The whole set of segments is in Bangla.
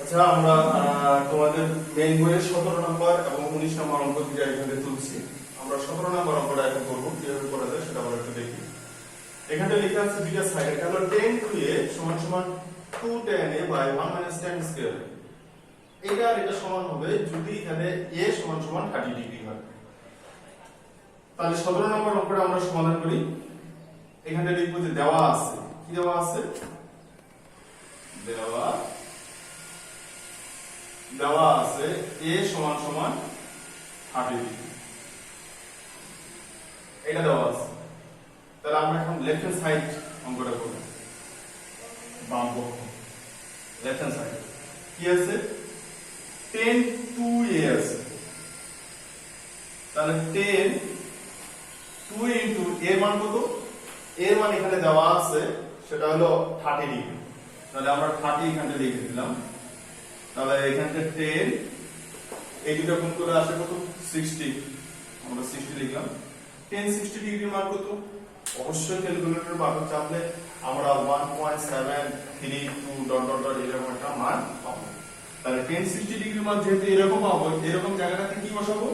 আচ্ছা, আমরা তোমাদের মেইন বইয়ের 17 নম্বর এবং 19 নম্বর অঙ্ক দুটো এখানে তুলছি। আমরা 17 নম্বর অঙ্কটা এখন করব, কিভাবে করা যায় সেটা আমরা একটু দেখি। এখানে লেখা আছে দুইটা সাইড, একটা হলো tan 2a সমান সমান 2 tan a by 1 minus tan square. এটা আর এটা সমান হবে যদি এখানে a সমান সমান 30 ডিগ্রি হয়। তাহলে 17 নম্বর অঙ্কটা আমরা সমাধান করি। এখানে লিখব যে দেওয়া আছে, কি দেওয়া আছে, দেওয়া আছে a সমান সমান 30 ডিগ্রি, এটা দেওয়া আছে। তাহলে আমরা এখন লেফট হ্যান্ড সাইড অঙ্কটা করব। বাম পক্ষ লেফট হ্যান্ড সাইড কি আছে, tan 2a আছে। তাহলে tan 2 ইনটু a মান কত, a মান এখানে দেওয়া আছে সেটা হলো 30 ডিগ্রি। তাহলে আমরা 30 এখানে লিখে দিলাম। তাহলে এখানে 10 এই দুটো গুণ করে আসে কত, 60। আমরা 60 লিখলাম। 10 60 ডিগ্রির মান কত, অবশ্যই ক্যালকুলেটর বাটন চাপলে আমরা 1.732 ডট ডট ডট এরকম একটা মান পাবো। তাহলে 10 60 ডিগ্রির মান যেহেতু এরকম পাবো, এরকম জায়গাটাতে কি বসাবো,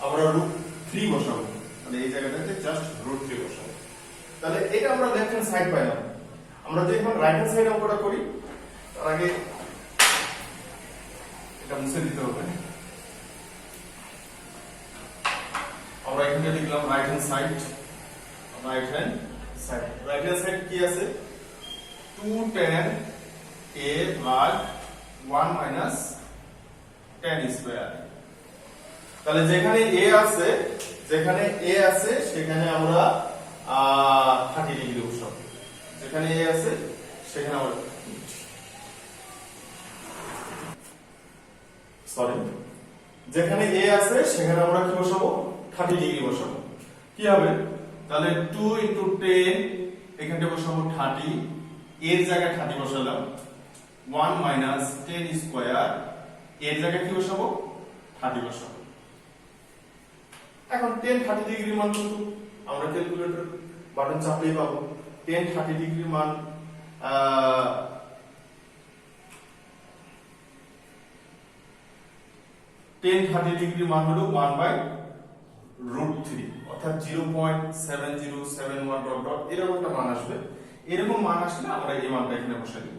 আমরা √3 বসাবো। তাহলে এই জায়গাটাতে জাস্ট √3 বসাবো। তাহলে এটা আমরা লেফট হ্যান্ড সাইড পাইলাম। আমরা যে এখন রাইট হ্যান্ড সাইড অঙ্কটা করি, তার আগে এটা মুছে দিতে হবে। আমরা এখানে লিখলাম right hand side. Right hand side কি আছে, 2 tan a ভাগ 1 minus tan স্কয়ার। তাহলে যেখানে a আছে সেখানে আমরা 30 ডিগ্রি বসাবো। যেখানে a আছে সেখানে আমরা যেখানে a আছে সেখানে আমরা কি বসাবো, 30 ডিগ্রি বসাবো। কি হবে, তাহলে 2 ইনটু 10 এখানে বসাবো 30, এর জায়গায় 30 বসালাম, 1 মাইনাস 10 স্কয়ার, এর জায়গায় কি বসাবো, 30 বসাবো। এখন 10 30 ডিগ্রির মান কত, আমরা ক্যালকুলেটর বাটন চাপলেই পাবো। 10 30 ডিগ্রির মান 10 30 ডিগ্রির মান হলো 1/√3, অর্থাৎ 0.7071 ডট ডট এরকম একটা মান আসবে। এরকম মান আসলে আমরা এই মানটা এখানে বসাই দেব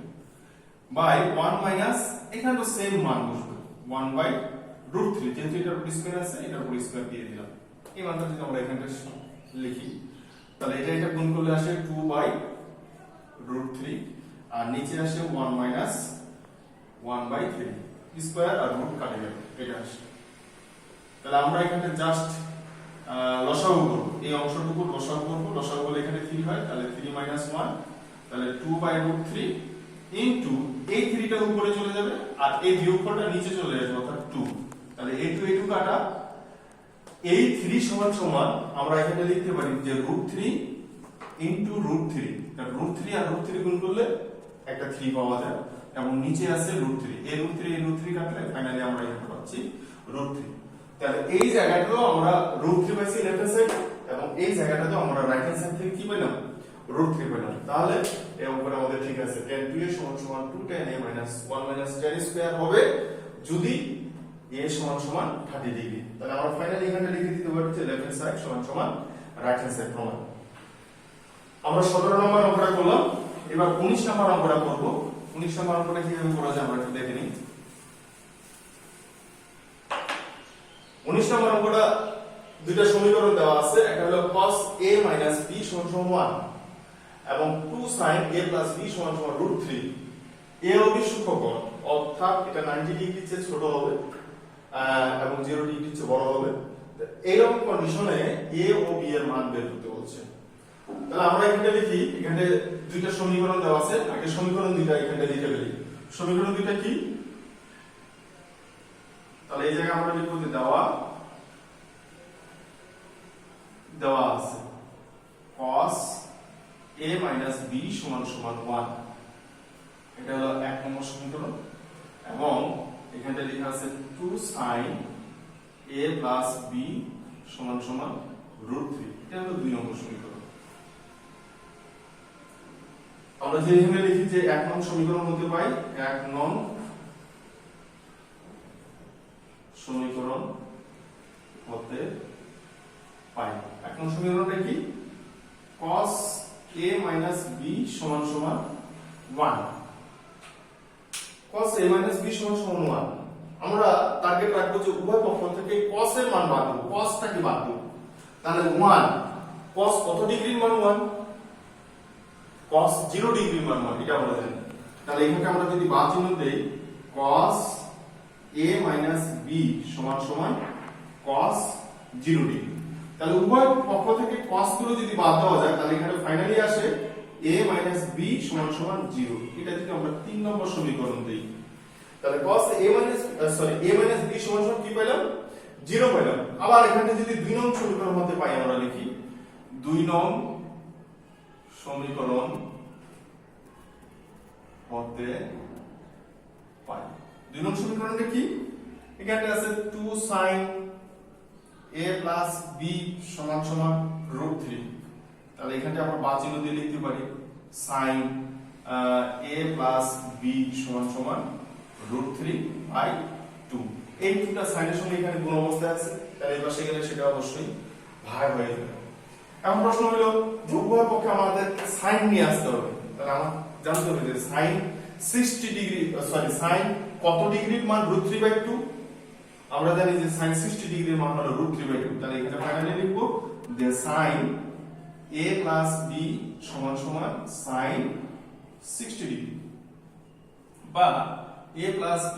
বাই 1 মাইনাস, এখানে তো সেম মান বসবে 1/√3, যেহেতু এটার উপর স্কয়ার আছে এটার উপর স্কয়ার দিয়ে দিলাম। এই মানটা যদি আমরা এখানে লিখি, তাহলে এটা গুণ করলে আসে 2/√3, আর নিচে আসে 1 মাইনাস 1/3 স্কয়ার আর রুট কাটে যাবে, এটা আসে। তাহলে আমরা এখানে জাস্ট লসাগু করব, এই অংশটুকু লসাগু করব। লসাগু করলে এখানে 3 হয়, তাহলে 3 - 1, তাহলে 2/√3 ইনটু এই 3টা উপরে চলে যাবে আর এই বিয়োগফলটা নিচে চলে আসবে, অর্থাৎ 2। তাহলে a2 কাটা, এই 3 সমান সমান আমরা এখানে লিখতে পারি যে √3 ইনটু √3। কারণ √3 আর √3 গুণ করলে একটা 3 পাওয়া যায়, এবং নিচে আছে √3, এই √3 কাটলে ফাইনালি আমরা এখানে পাচ্ছি √3। তাহলে এই জায়গাটাও আমরা √3 পাইছি লেফট হ্যান্ড সাইড, এবং এই জায়গাটাতেও আমরা রাইট হ্যান্ড সাইড থেকে কি পেলাম, √3 পেলাম। তাহলে এই অঙ্কটা আমাদের ঠিক আছে। tan 2a সমান সমান 2 tan a minus 1 minus tan square হবে যদি a সমান সমান 30 ডিগ্রি। তাহলে আমরা ফাইনালি এখানে লিখে দিতে পারি যে লেফট হ্যান্ড সাইড সমান সমান রাইট হ্যান্ড সাইড প্রমাণ। আমরা 17 নম্বর অঙ্কটা করলাম। এবার 19 নম্বর অঙ্কটা করব। 19 নম্বর অঙ্কটা কিভাবে করা যায় আমরা একটু দেখে নিই। 19 নম্বর অঙ্কটা দুইটা সমীকরণ দেওয়া আছে, একটা হলো cos a minus b সমান সমান 1 এবং 2 sin a plus b সমান সমান √3। a ও b সূক্ষ্মকোণ, অর্থাৎ এটা 90 ডিগ্রির চেয়ে ছোট হবে এবং 0 ডিগ্রির চেয়ে বড় হবে। এইরকম কন্ডিশনে a ও b এর মান বের করতে বলছে। তাহলে আমরা এখানে লিখি, এখানে দুইটা সমীকরণ দেওয়া আছে। আগে সমীকরণ দুইটা এখানে লিখে ফেলি। সমীকরণ দুইটা কি, তাহলে এই জায়গায় আমরা লিখব যে দেওয়া আছে cos a minus b সমান সমান 1, এটা হলো 1 নম্বর সমীকরণ, এবং এখানে লেখা আছে 2 sin a plus b সমান সমান √3, এটা হলো 2 নম্বর সমীকরণ। আমরা যে এখানে লিখি যে 1 নং সমীকরণ হতে পাই 1 নং সমীকরণ হতে পাই। 1 নং সমীকরণটা কি? cos a minus b সমান সমান 1। cos a minus b সমান সমান 1 আমরা টার্গেট রাখবো যে উভয় পক্ষ থেকে cos এর মান বাদ দেব, cosটাকে বাদ দেব। তাহলে 1 cos কত ডিগ্রির মান 1? cos 0 ডিগ্রির মান 1, এটা আমরা জানি। তাহলে এখানে আমরা যদি বাদ চিহ্ন দেই cos a minus b সমান সমান cos 0 ডিগ্রি। তাহলে উভয় পক্ষ থেকে cos গুলো যদি বাদ দেওয়া যায় তাহলে এখানে ফাইনালি আসে a minus b সমান সমান 0। এটা যদি আমরা 3 নম্বর সমীকরণ দেই তাহলে cos a minus b সমান সমান কি পেলাম? 0 পেলাম। আবার এখানে যদি 2 নং সমীকরণ হতে পাই আমরা লিখি 2 নং সমীকরণ হতে পাই। 2 নং সমীকরণটা কি? এখানে আছে 2 sin a plus b সমান সমান √3। তাহলে এখানে আমরা বাদ চিহ্ন দিয়ে লিখতে পারি sin a plus b সমান সমান √3/2। এই দুটো সাইনের সঙ্গে এখানে গুণ অবস্থায় আছে, তাহলে এই পাশে গেলে সেটা অবশ্যই ভাগ হয়ে যাবে। এখন প্রশ্ন হলো উভয় পক্ষে আমাদের সাইন নিয়ে আসতে হবে। তাহলে আমার জানতে হবে যে সাইন 60 ডিগ্রি সাইন কত ডিগ্রির মান √3/2? আমরা জানি যে sin 60 ডিগ্রির মান হলো √3/2। তাহলে এখানে ফাইনালি লিখব যে sin a plus b সমান সমান sin 60 ডিগ্রি বা a plus b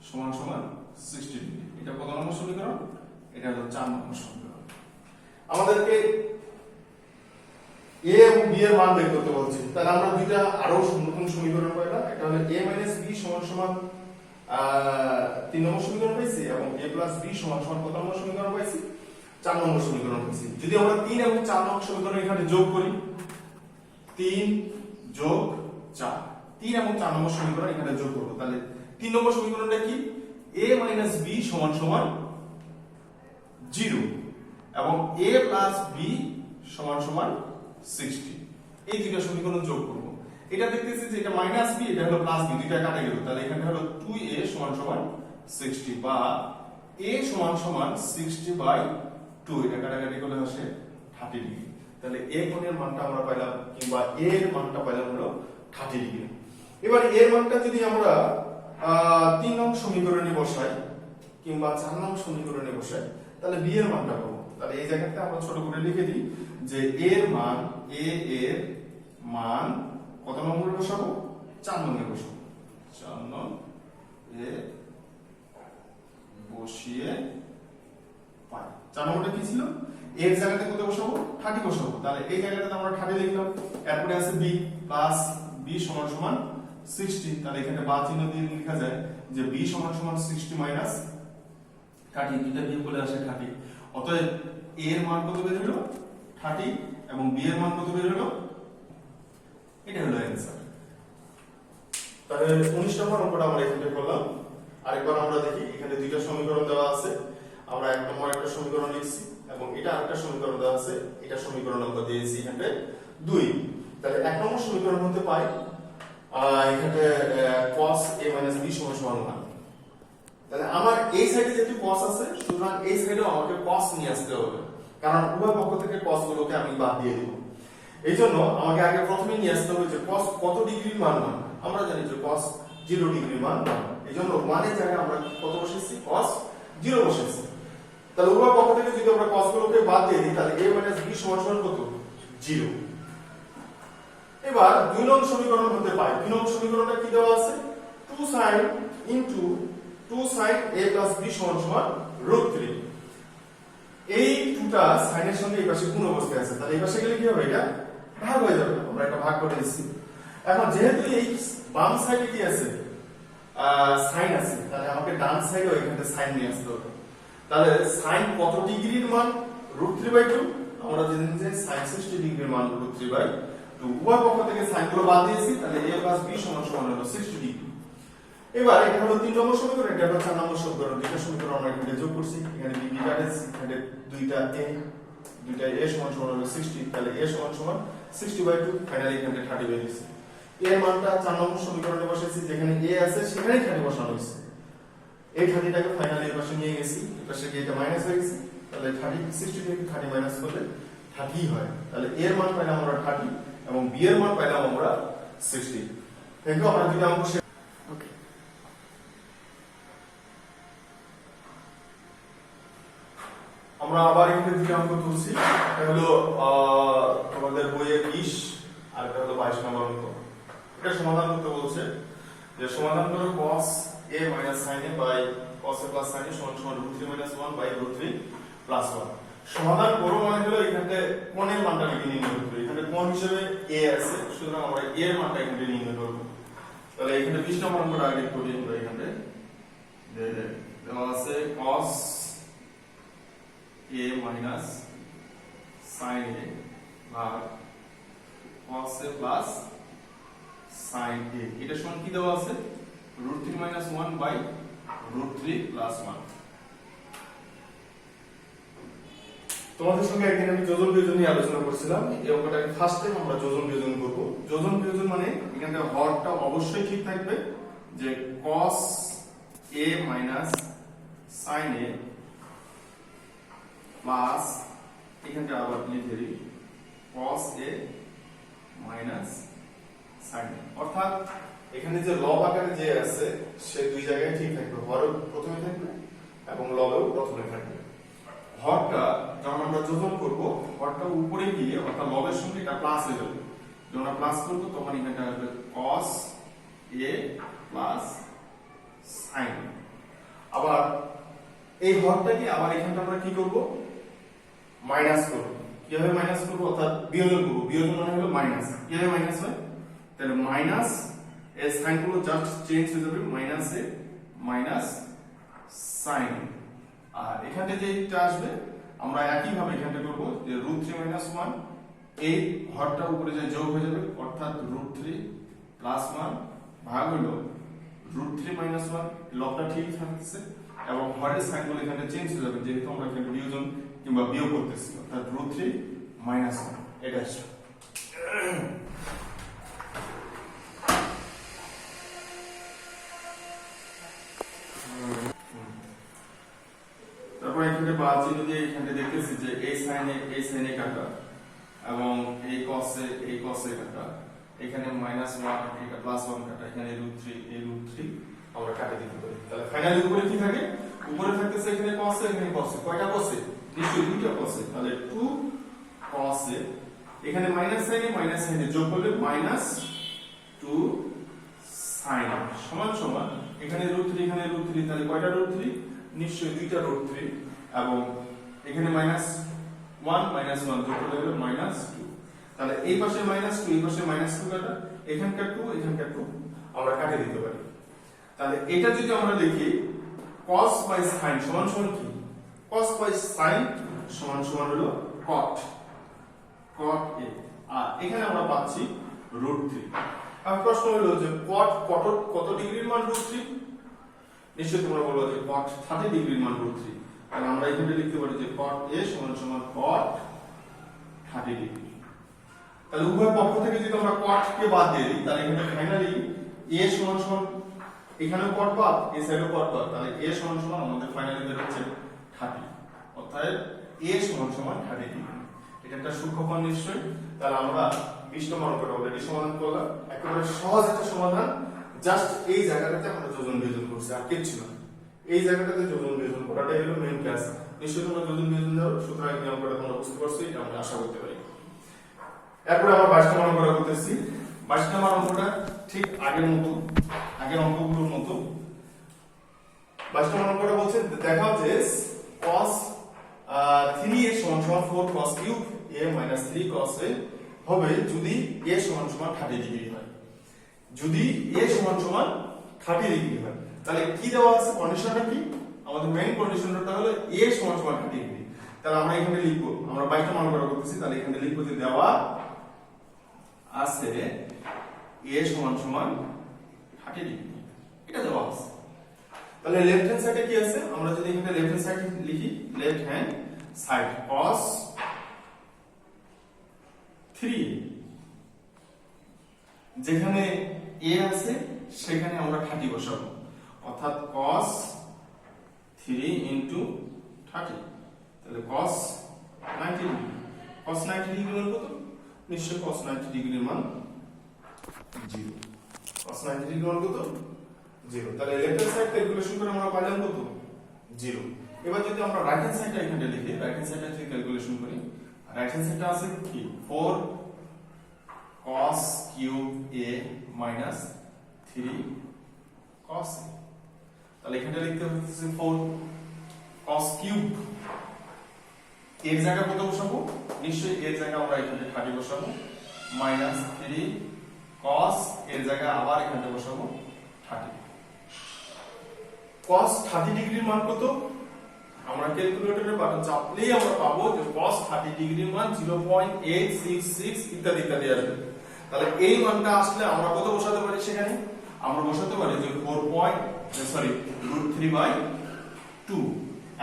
সমান সমান 60 ডিগ্রি। এটা কত নম্বর সমীকরণ? এটা হলো 4 নম্বর সমীকরণ। আমাদেরকে a এবং b এর মান বের করতে বলছে। তাহলে আমরা দুইটা আরো নতুন সমীকরণ পাইলাম। এটা হলো a minus b সমান সমান 3 নম্বর সমীকরণ পাইছি এবং a plus b সমান সমান কত নম্বর সমীকরণ পাইছি? 4 নম্বর সমীকরণ পাইছি। যদি আমরা 3 এবং 4 নম্বর সমীকরণ এখানে যোগ করি 3 যোগ 4, 3 এবং 4 নম্বর সমীকরণ এখানে যোগ করব। তাহলে 3 নম্বর সমীকরণটা কি? a minus b সমান সমান 0 এবং a plus b সমান সমান 60। এই দুটো সমীকরণ যোগ করব। এটা দেখতেছি যে এটা মাইনাস b, এটা হলো প্লাস b, দুইটা কাটা গেল। তাহলে এখানে হলো 2a সমান সমান 60 বা a সমান সমান 60/2। এটা কাটাকাটি করলে আসে 30 ডিগ্রি। তাহলে a কোণের মানটা আমরা পাইলাম কিংবা a এর মানটা পাইলাম হলো 30 ডিগ্রি। এবার এর মানটা যদি আমরা 3 নং সমীকরণে বসাই কিংবা 4 নং সমীকরণে বসাই তাহলে b এর মানটা পাবো। তাহলে এই জায়গাতে আমরা ছোট করে লিখে দিই যে a এর মান কত নম্বরে বসাবো? 4 নম্বরে বসাবো। 4 নং এ বসিয়ে পাই। 4 নম্বরটা কি ছিল? এর জায়গাতে কত বসাবো? 30 বসাবো। তাহলে এই জায়গাটাতে আমরা 30 লিখলাম। এরপরে আছে b প্লাস b সমান সমান 60। তাহলে এখানে বাদ চিহ্ন দিয়ে লেখা যায় যে b সমান সমান 60 মাইনাস 30, দুইটা বিয়োগ করলে আসে 30। অতএব a এর মান কত বের হলো? 30 এবং b এর মান কত বের হলো? এটা হলো অ্যানসার। তাহলে 19 নম্বর অঙ্কটা আমরা এখানে করলাম। আরেকবার আমরা দেখি, এখানে দুইটা সমীকরণ দেওয়া আছে। আমরা 1 নম্বর একটা সমীকরণ লিখছি এবং এটা আরেকটা সমীকরণ দেওয়া আছে। এটা সমীকরণ আমরা দিয়েছি এখানে 2। তাহলে 1 নম্বর সমীকরণ হতে পাই এখানে cos a minus b সমান সমান 1। তাহলে আমার এই সাইডে যেহেতু cos আছে সুতরাং এই সাইডেও আমাকে cos নিয়ে আসতে হবে, কারণ উভয় পক্ষ থেকে cos গুলোকে আমি বাদ দিয়ে দেব। এইজন্য আমাকে আগে প্রথমে নিয়ে আসতে হবে যে cos কত ডিগ্রির মান 1। আমরা জানি যে cos 0 ডিগ্রির মান 1। এইজন্য 1 এর জায়গায় আমরা কত বসেছি? cos 0 বসেছি। তাহলে উভয় পক্ষ থেকে যদি আমরা cos গুলোকে বাদ দিয়ে দিই তাহলে a minus b সমান সমান কত? 0। এবার 2 নং সমীকরণ হতে পাই। 2 নং সমীকরণটা কি দেওয়া আছে? 2 sin a plus b সমান সমান √3। এই দুটা সাইনের সঙ্গে এই পাশে গুণ অবস্থায় আছে। তাহলে এই পাশে গেলে কি হবে? এটা ভাগ হয়ে যাবে। আমরা এটা ভাগ করে দিচ্ছি। এখন যেহেতু এই বাম সাইডে কি আছে? সাইন আছে, তাহলে আমাকে ডান সাইডেও এখানে সাইন নিয়ে আসতে হবে। তাহলে সাইন কত ডিগ্রির মান? √3/2। আমরা জানি যে sin 60 ডিগ্রির মান √3/2। উভয় পক্ষ থেকে সাইন গুলো বাদ দিয়েছি। তাহলে a plus b সমান সমান হলো 60 ডিগ্রি। এবার এটা হলো 3 নম্বর সমীকরণ, এটা হলো 4 নম্বর সমীকরণ। দুইটা সমীকরণ আমরা এখানে যোগ করছি। এখানে b কাটেছি, এখানে দুইটা a সমান সমান হলো 60। তাহলে a সমান সমান 60/2। ফাইনালি এখানে 30 বের হইছে। এর মানটা 4 নম্বর সমীকরণে বসাইছি, যেখানে a আছে সেখানেই 30 বসানো হয়েছে। এই 30টাকে ফাইনালি এর পাশে নিয়ে গেছি, এর পাশে গিয়ে এটা মাইনাস হয়ে গেছে, তাহলে 60 থেকে 30 মাইনাস করলে 30 হয়। তাহলে এর মান পাইলাম আমরা 30 এবং বি এর মান পাইলাম আমরা 60। Thank you. আমরা দুটো অঙ্ক ওকে। আমরা আবার এখানে দুটো অঙ্ক তুলছি। এটা হলো আমাদের বইয়ে 20 আর এটা হলো 22 নম্বর অঙ্ক। এটা সমাধান করতে বলছে যে সমাধান করো cos a - sin a by cos a plus sin a সমান √3 - 1 by √3 plus 1। সমাধান করো মানে হলো এখানে কোণের মানটা নির্ণয় করতে হবে। এখানে কোণ হিসেবে a আছে, সুতরাং আমরা a এর মানটা এখানে নির্ণয় করব। তাহলে এখানে 20 নম্বর অঙ্কটা আগে করি আমরা। এখানে দেওয়া আছে cos a minus sin a ভাগ cos a plus sin a, এটা সমান কি দেওয়া আছে √3 - 1 by √3 plus 1। তোমাদের সঙ্গে একদিন আমি যোজন বিয়োজন নিয়ে আলোচনা করছিলাম। এই অঙ্কটাকে ফার্স্ট টাইম আমরা যোজন বিয়োজন করব। যোজন বিয়োজন মানে এখানে হরটা অবশ্যই ঠিক থাকবে, যে cos a minus sin a plus এখানটা আবার লিখে দিই cos a minus sin a, অর্থাৎ এখানে যে লব আকারে যে আছে সে দুই জায়গায় ঠিক থাকবে, হর প্রথমে থাকবে এবং লবেও প্রথমে থাকবে। হরটা যখন আমরা যোজন করব, হরটা উপরে গিয়ে অর্থাৎ লবের সঙ্গে এটা প্লাস হয়ে যাবে। যখন আমরা প্লাস করব তখন এখানটা আসবে cos a plus sin। আবার এই হরটাকে আবার এখানটা আমরা কি করব, মাইনাস করব। কিভাবে মাইনাস করব, অর্থাৎ বিয়োজন করব। বিয়োজন মানে হলো মাইনাস। কিভাবে মাইনাস হয়, তাহলে মাইনাস এর সাইন গুলো জাস্ট চেঞ্জ হয়ে যাবে, মাইনাস এ মাইনাস সাইন। আর এখানে যে এটা আসবে আমরা একই ভাবে এখানে করব, যে √3 - 1 এই হরটা উপরে যে যোগ হয়ে যাবে, অর্থাৎ √3 plus 1 ভাগ হলো √3 - 1, লবটা ঠিক থাকতেছে এবং হরের সাইন গুলো এখানে চেঞ্জ হয়ে যাবে, যেহেতু আমরা এখানে বিয়োজন কিংবা বিয়োগ করতেছি, অর্থাৎ √3 - 1 এটা আসবে। তারপর এখানে বা চিহ্ন দিয়ে এখানে দেখতেছি যে এই সাইনে কাটা এবং এই cos এ কাটা, এখানে -1 এটা +1 কাটা, এখানে √3 আমরা কাটে দিতে পারি। তাহলে ফাইনালি উপরে কি থাকে, উপরে থাকতেছে এখানে cos এ, এখানে cos এ। কয়টা cos এ, নিশ্চয়ই দুইটা cos এ। তাহলে 2 cos এ, এখানে মাইনাস সাইনে যোগ করলে -2 sin সমান এখানে √3 এখানে √3, তাহলে কয়টা √3, নিশ্চয়ই দুইটা √3 এবং এখানে -1 যোগ করলে হলো -2। তাহলে এই পাশে -2 এই পাশে -2 কাটা, এখানকার 2 এখানকার 2 আমরা কাটে দিতে পারি। তাহলে এটা যদি আমরা দেখি cos by sin সমান কি, cos by sin সমান হলো cot a, আর এখানে আমরা পাচ্ছি √3। আর প্রশ্ন হলো যে কত ডিগ্রির মান √3, নিশ্চয়ই তোমরা বলবে যে cot 30 ডিগ্রির মান √3। তাহলে আমরা এখানে লিখতে পারি যে cot a সমান cot 30 ডিগ্রি। তাহলে উভয় পক্ষ থেকে যদি আমরা cot কে বাদ দিয়ে দিই, তাহলে এখানে ফাইনালি a সমান এখানেও cot বাদ, এই সাইডেও cot বাদ, তাহলে a সমান আমাদের ফাইনালি বের হচ্ছে 30, অর্থাৎ a সমান 30 ডিগ্রি। এটা একটা সূক্ষ্মকোণ নিশ্চয়ই। তাহলে আমরা 20 নম্বর অঙ্কটা অলরেডি সমাধান করলাম। একেবারে সহজ একটা সমাধান, জাস্ট এই জায়গাটাতে আমরা যোজন বিয়োজন করছি, আর কিছু না। এই জায়গাটাতে যোজন বিয়োজন করাটাই হলো মেইন ক্লাস। নিশ্চয়ই তোমরা যোজন বিয়োজন দাও, সুতরাং এই অঙ্কটা তোমরা বুঝতে পারছো, এটা আমরা আশা করতে পারি। এরপরে আমরা 22 নম্বর অঙ্কটা করতেছি। 22 নম্বর অঙ্কটা ঠিক আগের অঙ্কগুলোর মতো। 22 নম্বর অঙ্কটা বলছে দেখাও যে cos 3a = 4 cos cube a - 3 cos a হবে যদি a = 30 ডিগ্রি হয়। যদি a = 30 ডিগ্রি হয়, তাহলে কি দেওয়া আছে, কন্ডিশনটা কি, আমাদের মেইন কন্ডিশনটা হলো a = 30 ডিগ্রি। তাহলে আমরা এখানে লিখব, আমরা 22 নম্বর অঙ্কটা করতেছি, তাহলে এখানে লিখব যে দেওয়া আছে a = 30 ডিগ্রি, এটা দেওয়া আছে। তাহলে লেফট হ্যান্ড সাইডে কি আছে, আমরা যদি এখানে লেফট হ্যান্ড সাইড লিখি, লেফট হ্যান্ড সাইড cos 3, যেখানে a আছে সেখানে আমরা 30 বসাবো, অর্থাৎ cos 3 ইন্টু 30, তাহলে cos 90 ডিগ্রি। cos 90 ডিগ্রির মান কত? নিশ্চয়ই cos 90 ডিগ্রির মান 0। cos 90 ডিগ্রির মান কত? 0। তাহলে লেফট হ্যান্ড সাইড ক্যালকুলেশন করে আমরা পাইলাম কত? 0। এবার যদি আমরা রাইট হ্যান্ড সাইডটা এখানে লিখি, রাইট হ্যান্ড সাইডটা থেকে ক্যালকুলেশন করি, রাইট হ্যান্ড সাইডটা আছে কি 4 cos cube a minus 3 cos a। তাহলে এখানে লিখতে হচ্ছে 4 cos কিউব, এর জায়গা কত বসাবো? নিশ্চয়ই এর জায়গা আমরা এখানে 30 বসাবো, মাইনাস 3 cos এর জায়গা আবার এখানে বসাবো 30। cos 30 ডিগ্রির মান কত? আমরা ক্যালকুলেটরে বাটন চাপলেই আমরা পাবো যে cos 30 ডিগ্রির মান 0.866 ইত্যাদি ইত্যাদি আসবে। তাহলে এই মানটা আসলে আমরা কত বসাতে পারি সেখানে? আমরা বসাতে পারি যে √3/2,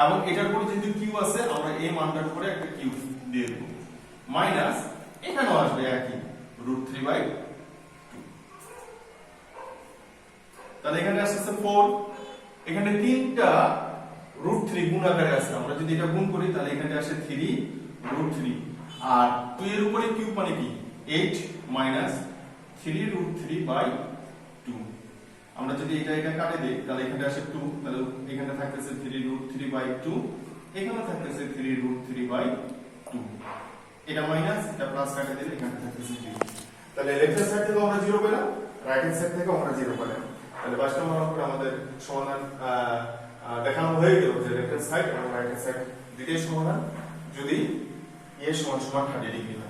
এবং এটার উপরে যেহেতু কিউব আছে আমরা এই মানটার উপরে একটা কিউব দিয়ে দেব, মাইনাস এখানেও আসবে একই √3/2। তাহলে এখানে আসছে 4, এখানে তিনটা √3 গুণ আকারে আছে, আমরা যদি এটা গুণ করি তাহলে এখানে আসে 3√3, আর 2 এর উপরে কিউব মানে কি 8 মাইনাস 3√3/2। আমরা যদি এটা কাটে দেই তাহলে এখানে আসে 2, তাহলে এখানে থাকতেছে 3√3/2, এখানে থাকতেছে 3√3/2, এটা মাইনাস এটা প্লাস কাটে দিলে এখানে থাকতেছে 0। তাহলে লেফট হ্যান্ড সাইড থেকে আমরা 0 পেলাম, রাইট হ্যান্ড সাইড থেকে আমরা 0 পেলাম। তাহলে 5 নম্বর অঙ্কে আমাদের সমাধান দেখানো হয়ে গেল যে লেফট হ্যান্ড সাইড এবং রাইট হ্যান্ড সাইড দুটোই সমান যদি a = 30 ডিগ্রি হয়।